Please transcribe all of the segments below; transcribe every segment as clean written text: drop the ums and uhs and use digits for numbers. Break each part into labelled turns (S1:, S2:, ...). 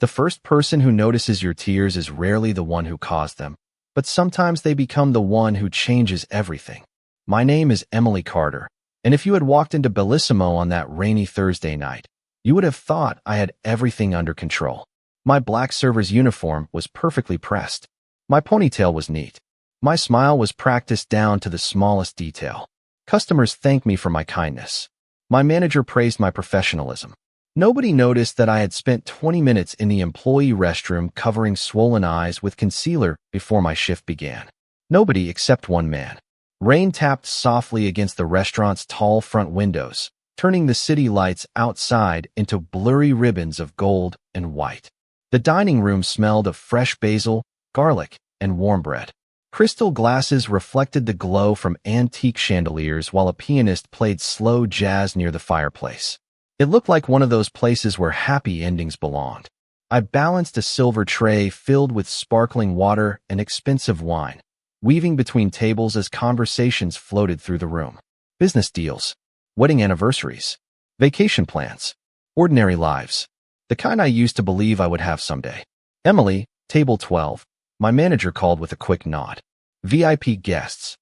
S1: The first person who notices your tears is rarely the one who caused them, but sometimes they become the one who changes everything. My name is Emily Carter, and if you had walked into Bellissimo on that rainy Thursday night, you would have thought I had everything under control. My black server's uniform was perfectly pressed. My ponytail was neat. My smile was practiced down to the smallest detail. Customers thanked me for my kindness. My manager praised my professionalism. Nobody noticed that I had spent 20 minutes in the employee restroom covering swollen eyes with concealer before my shift began. Nobody except one man. Rain tapped softly against the restaurant's tall front windows, turning the city lights outside into blurry ribbons of gold and white. The dining room smelled of fresh basil, garlic, and warm bread. Crystal glasses reflected the glow from antique chandeliers while a pianist played slow jazz near the fireplace. It looked like one of those places where happy endings belonged. I balanced a silver tray filled with sparkling water and expensive wine, weaving between tables as conversations floated through the room. Business deals, wedding anniversaries, vacation plans, ordinary lives. The kind I used to believe I would have someday. Emily, table 12, my manager called with a quick nod. VIP guests.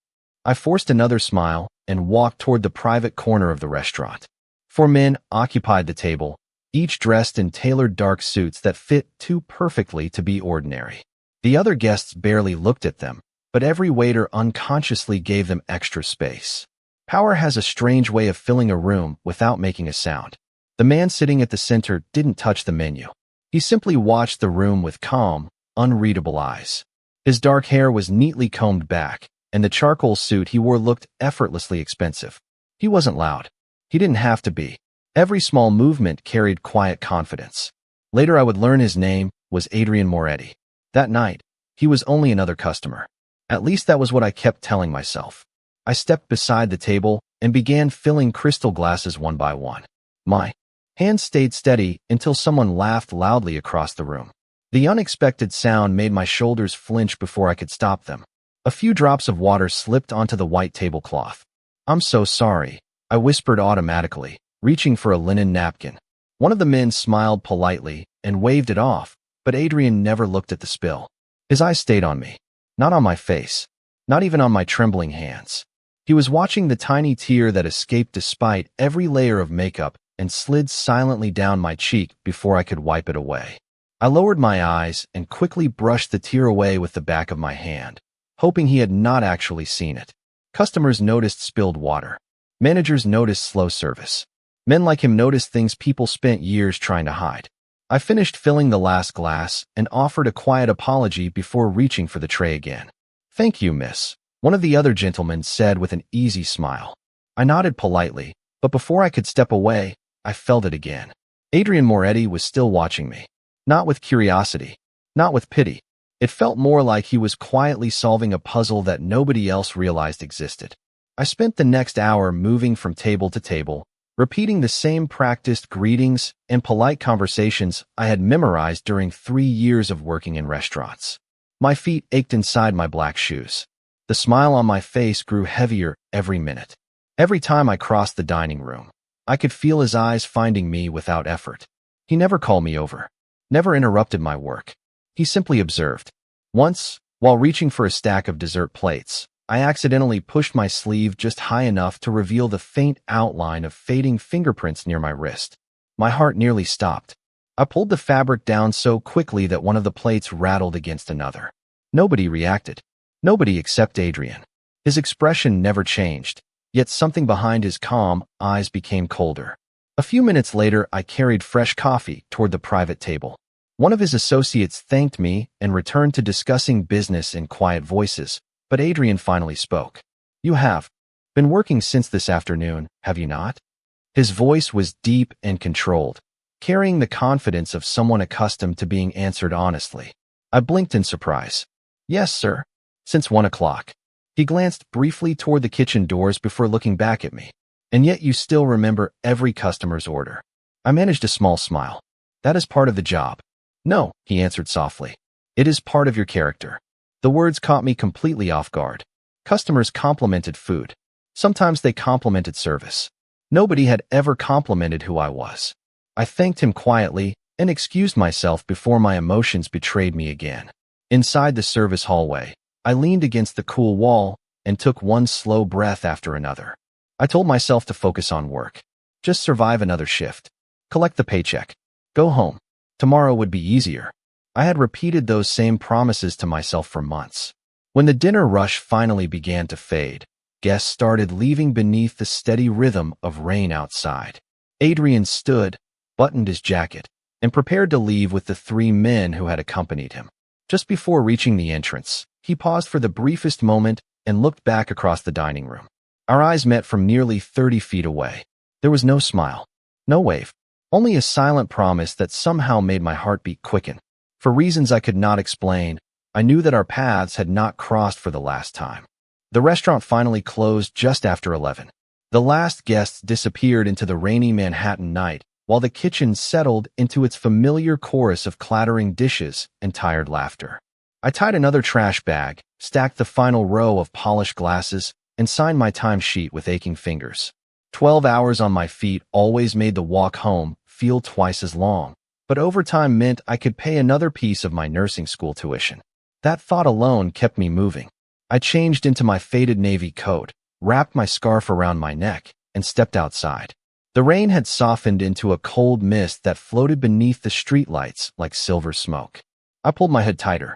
S1: I forced another smile and walked toward the private corner of the restaurant. 4 men occupied the table, each dressed in tailored dark suits that fit too perfectly to be ordinary. The other guests barely looked at them, but every waiter unconsciously gave them extra space. Power has a strange way of filling a room without making a sound. The man sitting at the center didn't touch the menu. He simply watched the room with calm, unreadable eyes. His dark hair was neatly combed back, and the charcoal suit he wore looked effortlessly expensive. He wasn't loud. He didn't have to be. Every small movement carried quiet confidence. Later I would learn his name was Adrian Moretti. That night, he was only another customer. At least that was what I kept telling myself. I stepped beside the table and began filling crystal glasses one by one. My hands stayed steady until someone laughed loudly across the room. The unexpected sound made my shoulders flinch before I could stop them. A few drops of water slipped onto the white tablecloth. "I'm so sorry," I whispered automatically, reaching for a linen napkin. One of the men smiled politely and waved it off, but Adrian never looked at the spill. His eyes stayed on me, not on my face, not even on my trembling hands. He was watching the tiny tear that escaped despite every layer of makeup and slid silently down my cheek before I could wipe it away. I lowered my eyes and quickly brushed the tear away with the back of my hand, hoping he had not actually seen it. Customers noticed spilled water. Managers noticed slow service. Men like him noticed things people spent years trying to hide. I finished filling the last glass and offered a quiet apology before reaching for the tray again. "Thank you, miss," one of the other gentlemen said with an easy smile. I nodded politely, but before I could step away, I felt it again. Adrian Moretti was still watching me. Not with curiosity, not with pity. It felt more like he was quietly solving a puzzle that nobody else realized existed. I spent the next hour moving from table to table, repeating the same practiced greetings and polite conversations I had memorized during 3 years of working in restaurants. My feet ached inside my black shoes. The smile on my face grew heavier every minute. Every time I crossed the dining room, I could feel his eyes finding me without effort. He never called me over, never interrupted my work. He simply observed. Once, while reaching for a stack of dessert plates, I accidentally pushed my sleeve just high enough to reveal the faint outline of fading fingerprints near my wrist. My heart nearly stopped. I pulled the fabric down so quickly that one of the plates rattled against another. Nobody reacted. Nobody except Adrian. His expression never changed, yet something behind his calm eyes became colder. A few minutes later, I carried fresh coffee toward the private table. One of his associates thanked me and returned to discussing business in quiet voices, but Adrian finally spoke. "You have been working since this afternoon, have you not?" His voice was deep and controlled, carrying the confidence of someone accustomed to being answered honestly. I blinked in surprise. "Yes, sir. Since 1 o'clock. He glanced briefly toward the kitchen doors before looking back at me. "And yet you still remember every customer's order." I managed a small smile. "That is part of the job." "No," he answered softly. "It is part of your character." The words caught me completely off guard. Customers complimented food. Sometimes they complimented service. Nobody had ever complimented who I was. I thanked him quietly and excused myself before my emotions betrayed me again. Inside the service hallway, I leaned against the cool wall and took one slow breath after another. I told myself to focus on work. Just survive another shift. Collect the paycheck. Go home. Tomorrow would be easier. I had repeated those same promises to myself for months. When the dinner rush finally began to fade, guests started leaving beneath the steady rhythm of rain outside. Adrian stood, buttoned his jacket, and prepared to leave with the 3 men who had accompanied him. Just before reaching the entrance, he paused for the briefest moment and looked back across the dining room. Our eyes met from nearly 30 feet away. There was no smile, no wave, only a silent promise that somehow made my heartbeat quicken. For reasons I could not explain, I knew that our paths had not crossed for the last time. The restaurant finally closed just after 11. The last guests disappeared into the rainy Manhattan night, while the kitchen settled into its familiar chorus of clattering dishes and tired laughter. I tied another trash bag, stacked the final row of polished glasses, and signed my timesheet with aching fingers. 12 hours on my feet always made the walk home feel twice as long, but overtime meant I could pay another piece of my nursing school tuition. That thought alone kept me moving. I changed into my faded navy coat, wrapped my scarf around my neck, and stepped outside. The rain had softened into a cold mist that floated beneath the streetlights like silver smoke. I pulled my hood tighter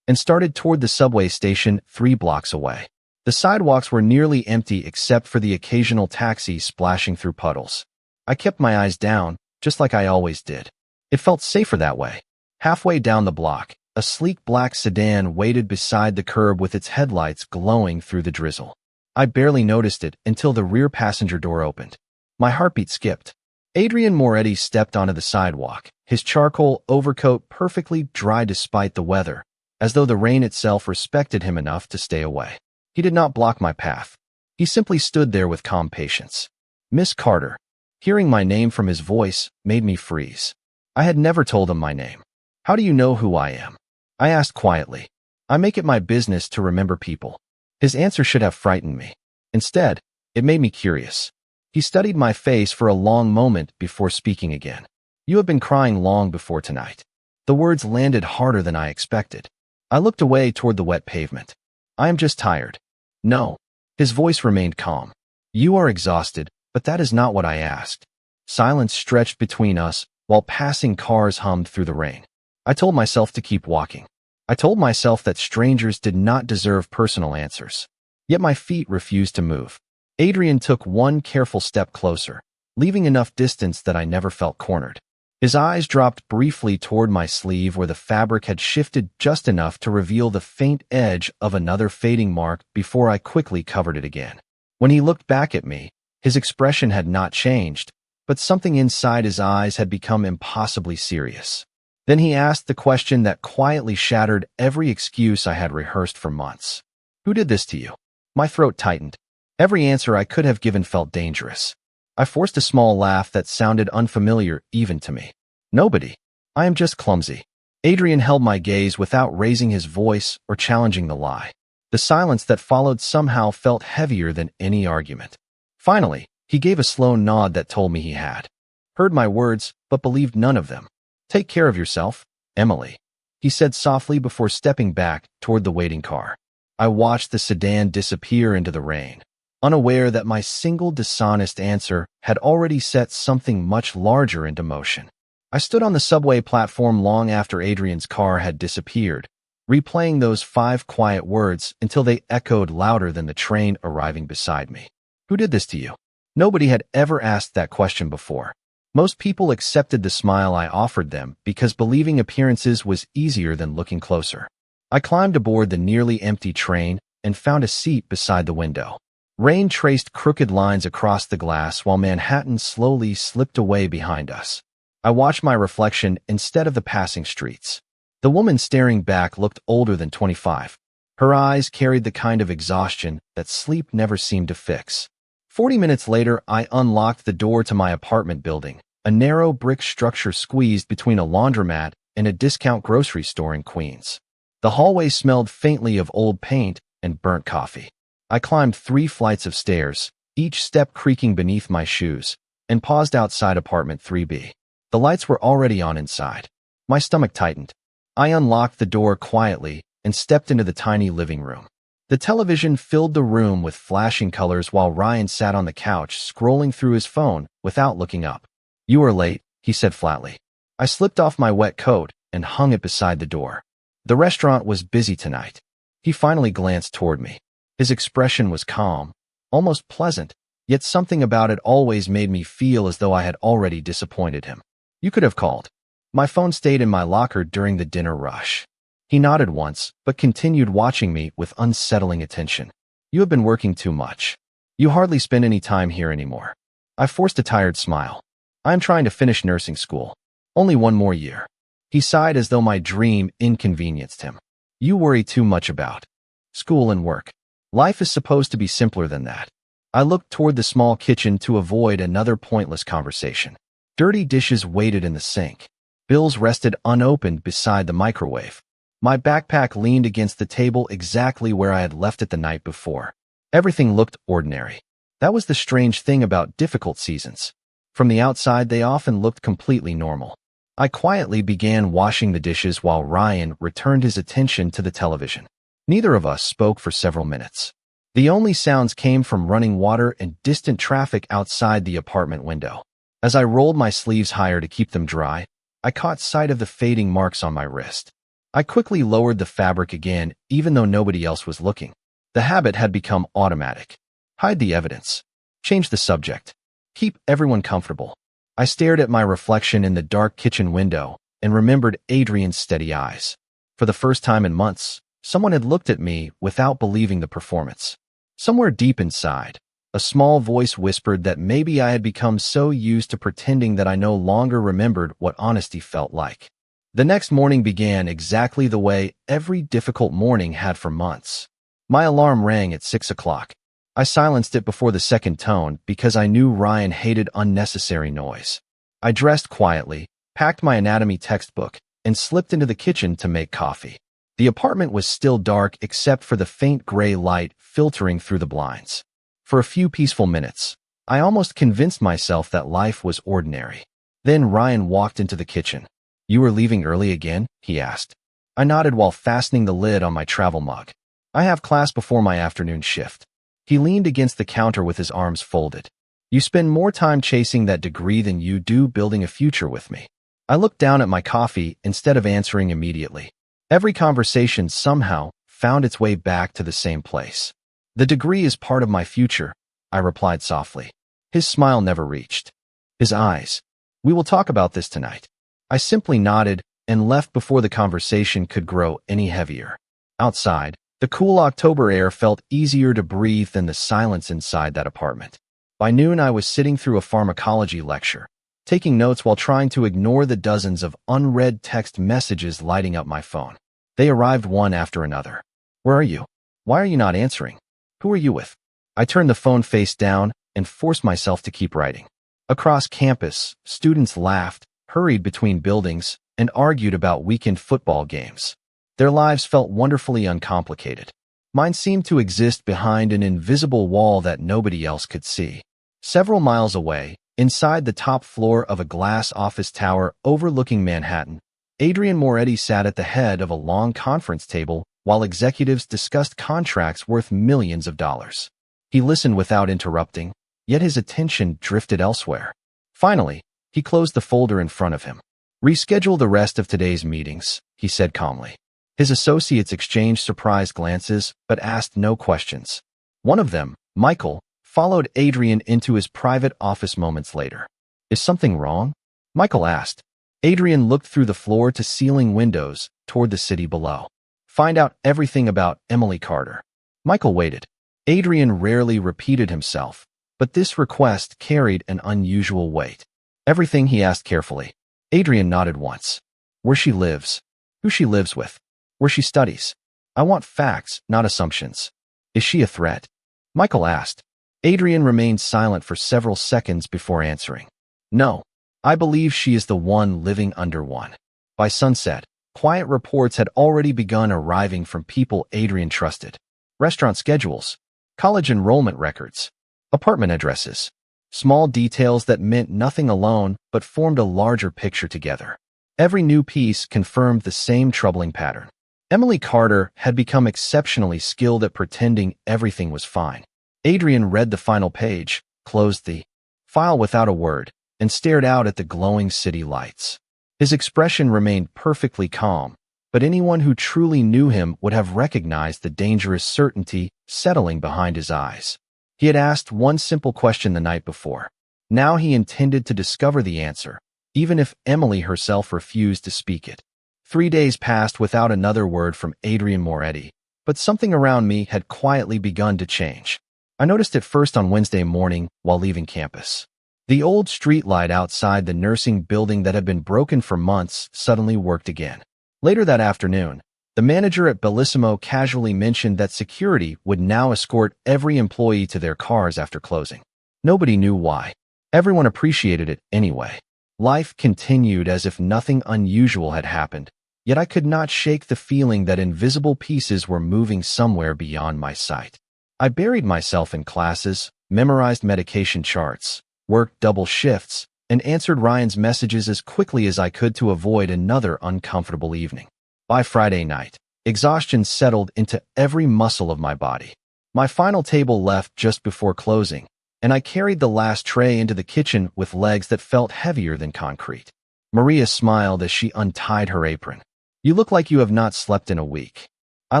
S1: and started toward the subway station 3 blocks away. The sidewalks were nearly empty except for the occasional taxi splashing through puddles. I kept my eyes down, just like I always did. It felt safer that way. Halfway down the block, a sleek black sedan waited beside the curb with its headlights glowing through the drizzle. I barely noticed it until the rear passenger door opened. My heartbeat skipped. Adrian Moretti stepped onto the sidewalk, his charcoal overcoat perfectly dry despite the weather, as though the rain itself respected him enough to stay away. He did not block my path. He simply stood there with calm patience. Miss Carter. Hearing my name from his voice made me freeze. I had never told him my name. How do you know who I am? I asked quietly. I make it my business to remember people. His answer should have frightened me. Instead, it made me curious. He studied my face for a long moment before speaking again. You have been crying long before tonight. The words landed harder than I expected. I looked away toward the wet pavement. I am just tired. No. His voice remained calm. You are exhausted, but that is not what I asked. Silence stretched between us while passing cars hummed through the rain. I told myself to keep walking. I told myself that strangers did not deserve personal answers. Yet my feet refused to move. Adrian took one careful step closer, leaving enough distance that I never felt cornered. His eyes dropped briefly toward my sleeve where the fabric had shifted just enough to reveal the faint edge of another fading mark before I quickly covered it again. When he looked back at me, his expression had not changed, but something inside his eyes had become impossibly serious. Then he asked the question that quietly shattered every excuse I had rehearsed for months. Who did this to you? My throat tightened. Every answer I could have given felt dangerous. I forced a small laugh that sounded unfamiliar even to me. Nobody. I am just clumsy. Adrian held my gaze without raising his voice or challenging the lie. The silence that followed somehow felt heavier than any argument. Finally, he gave a slow nod that told me he had heard my words, but believed none of them. Take care of yourself, Emily, he said softly before stepping back toward the waiting car. I watched the sedan disappear into the rain, unaware that my single dishonest answer had already set something much larger into motion. I stood on the subway platform long after Adrian's car had disappeared, replaying those 5 quiet words until they echoed louder than the train arriving beside me. Who did this to you? Nobody had ever asked that question before. Most people accepted the smile I offered them because believing appearances was easier than looking closer. I climbed aboard the nearly empty train and found a seat beside the window. Rain traced crooked lines across the glass while Manhattan slowly slipped away behind us. I watched my reflection instead of the passing streets. The woman staring back looked older than 25. Her eyes carried the kind of exhaustion that sleep never seemed to fix. 40 minutes later, I unlocked the door to my apartment building, a narrow brick structure squeezed between a laundromat and a discount grocery store in Queens. The hallway smelled faintly of old paint and burnt coffee. I climbed 3 flights of stairs, each step creaking beneath my shoes, and paused outside apartment 3B. The lights were already on inside. My stomach tightened. I unlocked the door quietly and stepped into the tiny living room. The television filled the room with flashing colors while Ryan sat on the couch scrolling through his phone without looking up. "You are late," he said flatly. I slipped off my wet coat and hung it beside the door. The restaurant was busy tonight. He finally glanced toward me. His expression was calm, almost pleasant, yet something about it always made me feel as though I had already disappointed him. "You could have called." My phone stayed in my locker during the dinner rush. He nodded once, but continued watching me with unsettling attention. "You have been working too much. You hardly spend any time here anymore." I forced a tired smile. "I am trying to finish nursing school. Only one more year." He sighed as though my dream inconvenienced him. "You worry too much about school and work. Life is supposed to be simpler than that." I looked toward the small kitchen to avoid another pointless conversation. Dirty dishes waited in the sink. Bills rested unopened beside the microwave. My backpack leaned against the table exactly where I had left it the night before. Everything looked ordinary. That was the strange thing about difficult seasons. From the outside, they often looked completely normal. I quietly began washing the dishes while Ryan returned his attention to the television. Neither of us spoke for several minutes. The only sounds came from running water and distant traffic outside the apartment window. As I rolled my sleeves higher to keep them dry, I caught sight of the fading marks on my wrist. I quickly lowered the fabric again, even though nobody else was looking. The habit had become automatic. Hide the evidence. Change the subject. Keep everyone comfortable. I stared at my reflection in the dark kitchen window and remembered Adrian's steady eyes. For the first time in months, someone had looked at me without believing the performance. Somewhere deep inside, a small voice whispered that maybe I had become so used to pretending that I no longer remembered what honesty felt like. The next morning began exactly the way every difficult morning had for months. My alarm rang at 6 o'clock. I silenced it before the second tone because I knew Ryan hated unnecessary noise. I dressed quietly, packed my anatomy textbook, and slipped into the kitchen to make coffee. The apartment was still dark except for the faint gray light filtering through the blinds. For a few peaceful minutes, I almost convinced myself that life was ordinary. Then Ryan walked into the kitchen. "You are leaving early again?" he asked. I nodded while fastening the lid on my travel mug. "I have class before my afternoon shift." He leaned against the counter with his arms folded. "You spend more time chasing that degree than you do building a future with me." I looked down at my coffee instead of answering immediately. Every conversation somehow found its way back to the same place. "The degree is part of my future," I replied softly. His smile never reached. His eyes. "We will talk about this tonight." I simply nodded and left before the conversation could grow any heavier. Outside, the cool October air felt easier to breathe than the silence inside that apartment. By noon, I was sitting through a pharmacology lecture, taking notes while trying to ignore the dozens of unread text messages lighting up my phone. They arrived one after another. "Where are you? Why are you not answering? Who are you with?" I turned the phone face down and forced myself to keep writing. Across campus, students laughed, hurried between buildings, and argued about weekend football games. Their lives felt wonderfully uncomplicated. Mine seemed to exist behind an invisible wall that nobody else could see. Several miles away, inside the top floor of a glass office tower overlooking Manhattan, Adrian Moretti sat at the head of a long conference table while executives discussed contracts worth millions of dollars. He listened without interrupting, yet his attention drifted elsewhere. Finally, he closed the folder in front of him. "Reschedule the rest of today's meetings," he said calmly. His associates exchanged surprised glances, but asked no questions. One of them, Michael, followed Adrian into his private office moments later. "Is something wrong?" Michael asked. Adrian looked through the floor-to-ceiling windows toward the city below. "Find out everything about Emily Carter." Michael waited. Adrian rarely repeated himself, but this request carried an unusual weight. "Everything?" he asked carefully. Adrian nodded once. "Where she lives, who she lives with, where she studies. I want facts, not assumptions." "Is she a threat?" Michael asked. Adrian remained silent for several seconds before answering. "No. I believe she is the one living under one." By sunset, quiet reports had already begun arriving from people Adrian trusted. Restaurant schedules, college enrollment records, apartment addresses. Small details that meant nothing alone but formed a larger picture together. Every new piece confirmed the same troubling pattern. Emily Carter had become exceptionally skilled at pretending everything was fine. Adrian read the final page, closed the file without a word, and stared out at the glowing city lights. His expression remained perfectly calm, but anyone who truly knew him would have recognized the dangerous certainty settling behind his eyes. He had asked one simple question the night before. Now he intended to discover the answer, even if Emily herself refused to speak it. 3 days passed without another word from Adrian Moretti, but something around me had quietly begun to change. I noticed it first on Wednesday morning while leaving campus. The old streetlight outside the nursing building that had been broken for months suddenly worked again. Later that afternoon, the manager at Bellissimo casually mentioned that security would now escort every employee to their cars after closing. Nobody knew why. Everyone appreciated it anyway. Life continued as if nothing unusual had happened, yet I could not shake the feeling that invisible pieces were moving somewhere beyond my sight. I buried myself in classes, memorized medication charts, worked double shifts, and answered Ryan's messages as quickly as I could to avoid another uncomfortable evening. By Friday night, exhaustion settled into every muscle of my body. My final table left just before closing, and I carried the last tray into the kitchen with legs that felt heavier than concrete. Maria smiled as she untied her apron. "You look like you have not slept in a week." I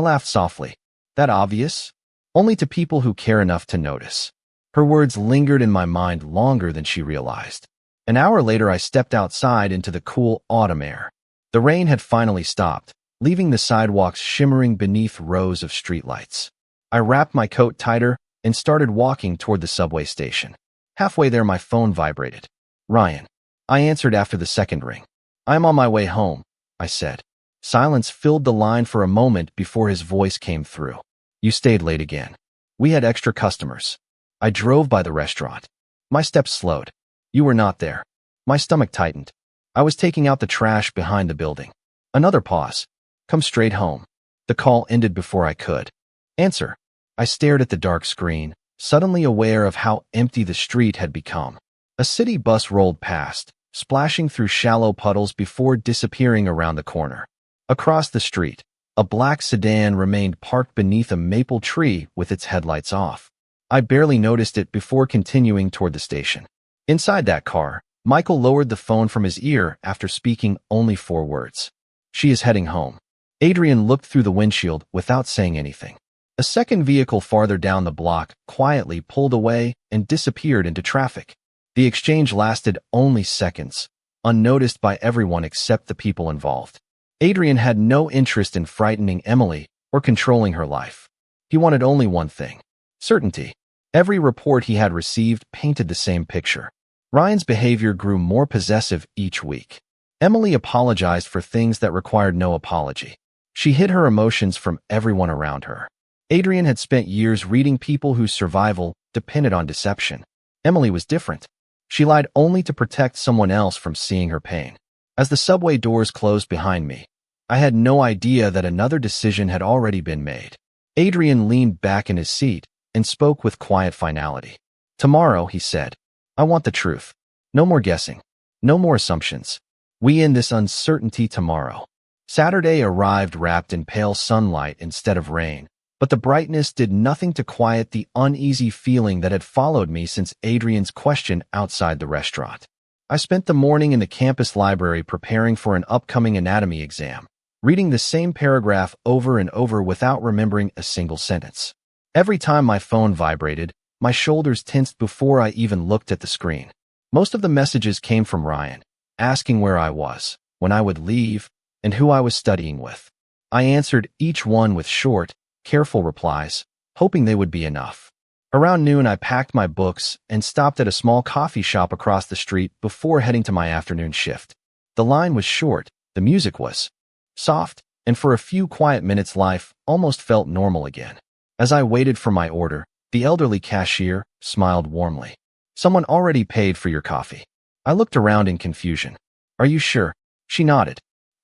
S1: laughed softly. "That obvious?" "Only to people who care enough to notice." Her words lingered in my mind longer than she realized. An hour later, I stepped outside into the cool autumn air. The rain had finally stopped, leaving the sidewalks shimmering beneath rows of streetlights. I wrapped my coat tighter and started walking toward the subway station. Halfway there, my phone vibrated. "Ryan." I answered after the second ring. "I'm on my way home," I said. Silence filled the line for a moment before his voice came through. "You stayed late again." "We had extra customers." I drove by the restaurant. My steps slowed. "You were not there." My stomach tightened. "I was taking out the trash behind the building." Another pause. "Come straight home." The call ended before I could answer. I stared at the dark screen, suddenly aware of how empty the street had become. A city bus rolled past, splashing through shallow puddles before disappearing around the corner. Across the street, a black sedan remained parked beneath a maple tree with its headlights off. I barely noticed it before continuing toward the station. Inside that car, Michael lowered the phone from his ear after speaking only 4 words. "She is heading home." Adrian looked through the windshield without saying anything. A second vehicle farther down the block quietly pulled away and disappeared into traffic. The exchange lasted only seconds, unnoticed by everyone except the people involved. Adrian had no interest in frightening Emily or controlling her life. He wanted only one thing: certainty. Every report he had received painted the same picture. Ryan's behavior grew more possessive each week. Emily apologized for things that required no apology. She hid her emotions from everyone around her. Adrian had spent years reading people whose survival depended on deception. Emily was different. She lied only to protect someone else from seeing her pain. As the subway doors closed behind me, I had no idea that another decision had already been made. Adrian leaned back in his seat and spoke with quiet finality. "Tomorrow," he said, "I want the truth. No more guessing. No more assumptions. We end this uncertainty tomorrow." Saturday arrived wrapped in pale sunlight instead of rain, but the brightness did nothing to quiet the uneasy feeling that had followed me since Adrian's question outside the restaurant. I spent the morning in the campus library preparing for an upcoming anatomy exam, reading the same paragraph over and over without remembering a single sentence. Every time my phone vibrated, my shoulders tensed before I even looked at the screen. Most of the messages came from Ryan, asking where I was, when I would leave, and who I was studying with. I answered each one with short, careful replies, hoping they would be enough. Around noon, I packed my books and stopped at a small coffee shop across the street before heading to my afternoon shift. The line was short, the music was soft, and for a few quiet minutes life almost felt normal again. As I waited for my order, the elderly cashier smiled warmly. "Someone already paid for your coffee." I looked around in confusion. "Are you sure?" She nodded.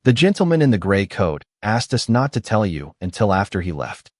S1: "The gentleman in the gray coat asked us not to tell you until after he left."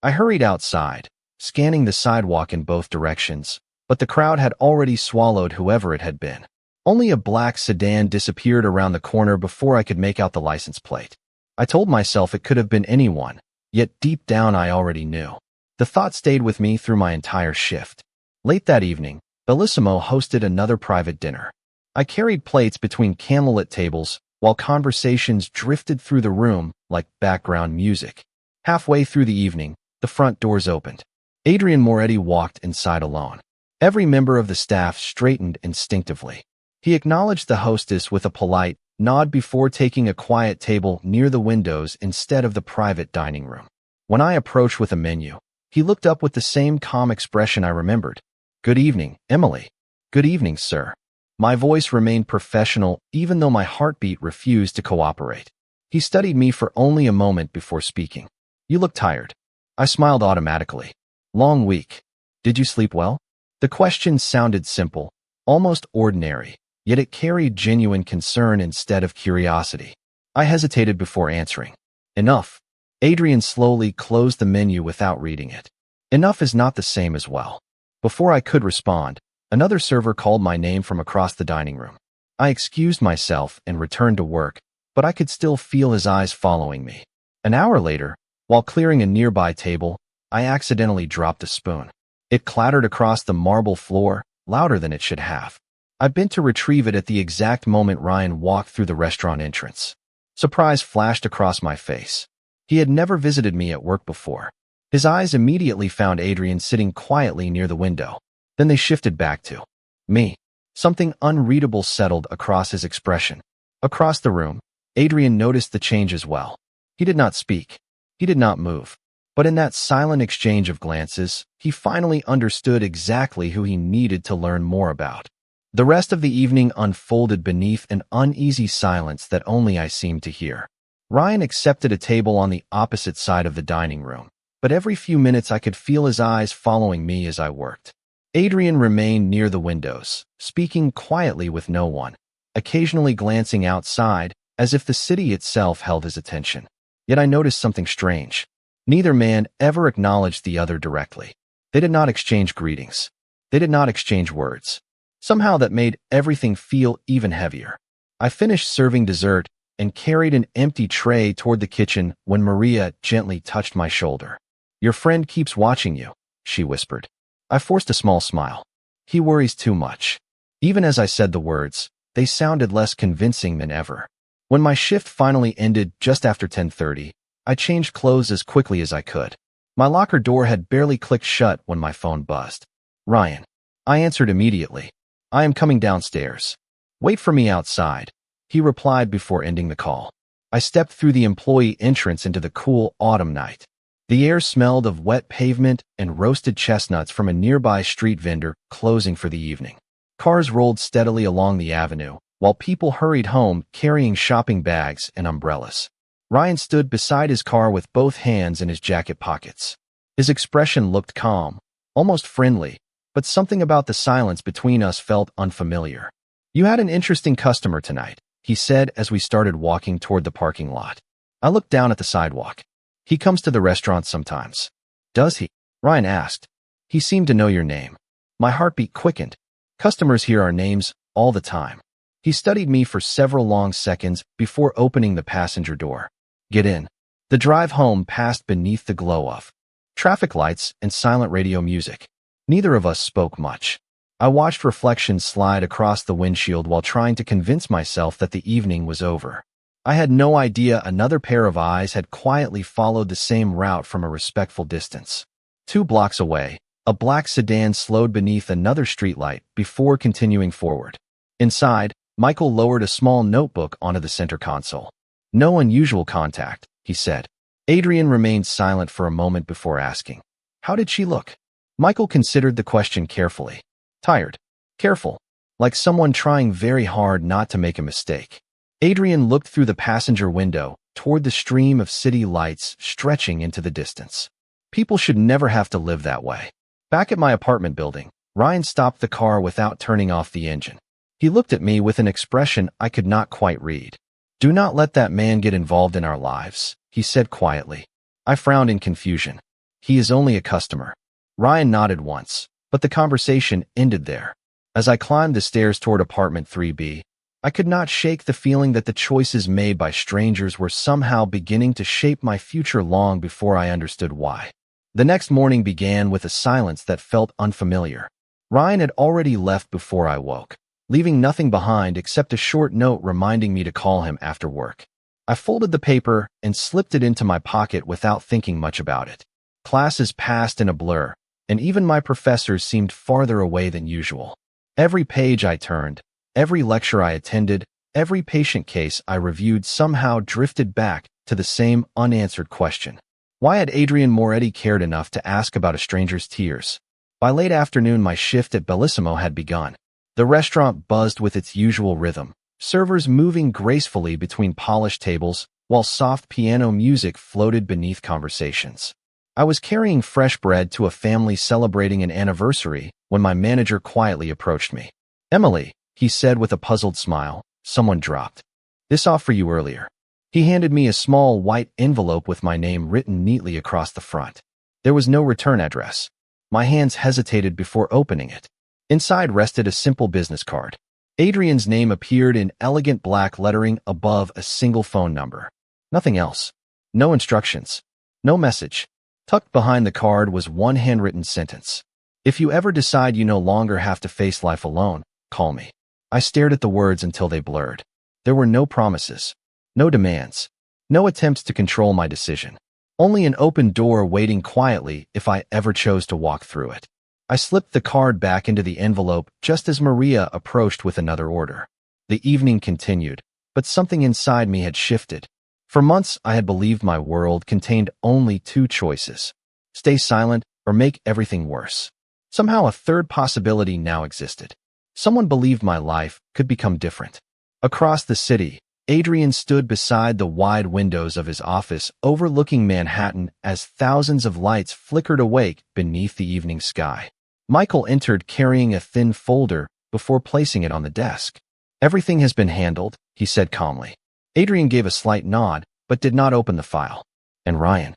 S1: I hurried outside, scanning the sidewalk in both directions, but the crowd had already swallowed whoever it had been. Only a black sedan disappeared around the corner before I could make out the license plate. I told myself it could have been anyone, yet deep down I already knew. The thought stayed with me through my entire shift. Late that evening, Bellissimo hosted another private dinner. I carried plates between candlelit tables while conversations drifted through the room like background music. Halfway through the evening, the front doors opened. Adrian Moretti walked inside alone. Every member of the staff straightened instinctively. He acknowledged the hostess with a polite nod before taking a quiet table near the windows instead of the private dining room. When I approached with a menu, he looked up with the same calm expression I remembered. "Good evening, Emily." "Good evening, sir." My voice remained professional even though my heartbeat refused to cooperate. He studied me for only a moment before speaking. "You look tired." I smiled automatically. "Long week. Did you sleep well?" The question sounded simple, almost ordinary, yet it carried genuine concern instead of curiosity. I hesitated before answering. "Enough." Adrian slowly closed the menu without reading it. Enough is not the same as well. Before I could respond, another server called my name from across the dining room. I excused myself and returned to work, but I could still feel his eyes following me. An hour later, while clearing a nearby table, I accidentally dropped a spoon. It clattered across the marble floor, louder than it should have. I bent to retrieve it at the exact moment Ryan walked through the restaurant entrance. Surprise flashed across my face. He had never visited me at work before. His eyes immediately found Adrian sitting quietly near the window. Then they shifted back to me. Something unreadable settled across his expression. Across the room, Adrian noticed the change as well. He did not speak. He did not move. But in that silent exchange of glances, he finally understood exactly who he needed to learn more about. The rest of the evening unfolded beneath an uneasy silence that only I seemed to hear. Ryan accepted a table on the opposite side of the dining room, but every few minutes I could feel his eyes following me as I worked. Adrian remained near the windows, speaking quietly with no one, occasionally glancing outside, as if the city itself held his attention. Yet I noticed something strange. Neither man ever acknowledged the other directly. They did not exchange greetings. They did not exchange words. Somehow that made everything feel even heavier. I finished serving dessert and carried an empty tray toward the kitchen when Maria gently touched my shoulder. "Your friend keeps watching you," she whispered. I forced a small smile. "He worries too much." Even as I said the words, they sounded less convincing than ever. When my shift finally ended just after 10:30, I changed clothes as quickly as I could. My locker door had barely clicked shut when my phone buzzed. "Ryan." I answered immediately. "I am coming downstairs. Wait for me outside," he replied before ending the call. I stepped through the employee entrance into the cool autumn night. The air smelled of wet pavement and roasted chestnuts from a nearby street vendor closing for the evening. Cars rolled steadily along the avenue, while people hurried home carrying shopping bags and umbrellas. Ryan stood beside his car with both hands in his jacket pockets. His expression looked calm, almost friendly, but something about the silence between us felt unfamiliar. "You had an interesting customer tonight," he said as we started walking toward the parking lot. I looked down at the sidewalk. "He comes to the restaurant sometimes." "Does he?" Ryan asked. "He seemed to know your name." My heartbeat quickened. Customers hear our names all the time. He studied me for several long seconds before opening the passenger door. "Get in." The drive home passed beneath the glow of traffic lights and silent radio music. Neither of us spoke much. I watched reflections slide across the windshield while trying to convince myself that the evening was over. I had no idea another pair of eyes had quietly followed the same route from a respectful distance. 2 blocks away, a black sedan slowed beneath another streetlight before continuing forward. Inside, Michael lowered a small notebook onto the center console. "No unusual contact," he said. Adrian remained silent for a moment before asking, "How did she look?" Michael considered the question carefully. "Tired. Careful. Like someone trying very hard not to make a mistake." Adrian looked through the passenger window toward the stream of city lights stretching into the distance. "People should never have to live that way." Back at my apartment building, Ryan stopped the car without turning off the engine. He looked at me with an expression I could not quite read. "Do not let that man get involved in our lives," he said quietly. I frowned in confusion. "He is only a customer." Ryan nodded once, But the conversation ended there. As I climbed the stairs toward apartment 3B, I could not shake the feeling that the choices made by strangers were somehow beginning to shape my future long before I understood why. The next morning began with a silence that felt unfamiliar. Ryan had already left before I woke, leaving nothing behind except a short note reminding me to call him after work. I folded the paper and slipped it into my pocket without thinking much about it. Classes passed in a blur, and even my professors seemed farther away than usual. Every page I turned, every lecture I attended, every patient case I reviewed somehow drifted back to the same unanswered question. Why had Adrian Moretti cared enough to ask about a stranger's tears? By late afternoon, my shift at Bellissimo had begun. The restaurant buzzed with its usual rhythm, servers moving gracefully between polished tables, while soft piano music floated beneath conversations. I was carrying fresh bread to a family celebrating an anniversary when my manager quietly approached me. "Emily," he said with a puzzled smile, "someone dropped this off for you earlier." He handed me a small white envelope with my name written neatly across the front. There was no return address. My hands hesitated before opening it. Inside rested a simple business card. Adrian's name appeared in elegant black lettering above a single phone number. Nothing else. No instructions. No message. Tucked behind the card was one handwritten sentence. "If you ever decide you no longer have to face life alone, call me." I stared at the words until they blurred. There were no promises, no demands, no attempts to control my decision. Only an open door waiting quietly if I ever chose to walk through it. I slipped the card back into the envelope just as Maria approached with another order. The evening continued, but something inside me had shifted. For months, I had believed my world contained only two choices: stay silent or make everything worse. Somehow a third possibility now existed. Someone believed my life could become different. Across the city, Adrian stood beside the wide windows of his office overlooking Manhattan as thousands of lights flickered awake beneath the evening sky. Michael entered carrying a thin folder before placing it on the desk. "Everything has been handled," he said calmly. Adrian gave a slight nod, but did not open the file. "And Ryan?"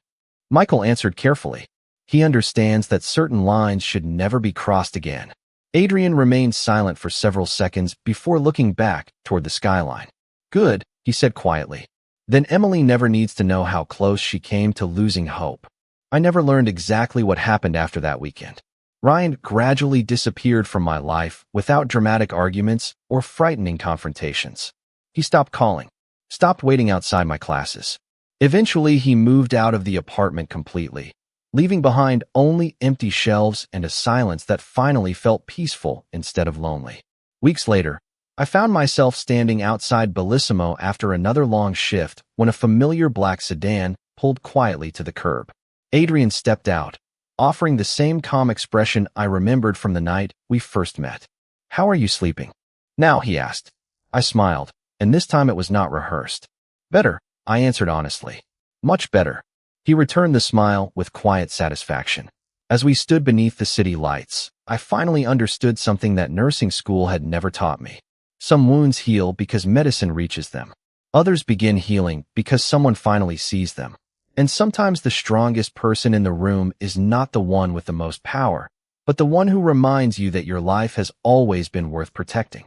S1: Michael answered carefully. "He understands that certain lines should never be crossed again." Adrian remained silent for several seconds before looking back toward the skyline. "Good," he said quietly. "Then Emily never needs to know how close she came to losing hope." I never learned exactly what happened after that weekend. Ryan gradually disappeared from my life without dramatic arguments or frightening confrontations. He stopped calling, stopped waiting outside my classes. Eventually, he moved out of the apartment completely, leaving behind only empty shelves and a silence that finally felt peaceful instead of lonely. Weeks later, I found myself standing outside Bellissimo after another long shift when a familiar black sedan pulled quietly to the curb. Adrian stepped out, offering the same calm expression I remembered from the night we first met. "How are you sleeping now?" he asked. I smiled, and this time it was not rehearsed. "Better," I answered honestly. "Much better." He returned the smile with quiet satisfaction. As we stood beneath the city lights, I finally understood something that nursing school had never taught me. Some wounds heal because medicine reaches them. Others begin healing because someone finally sees them. And sometimes the strongest person in the room is not the one with the most power, but the one who reminds you that your life has always been worth protecting.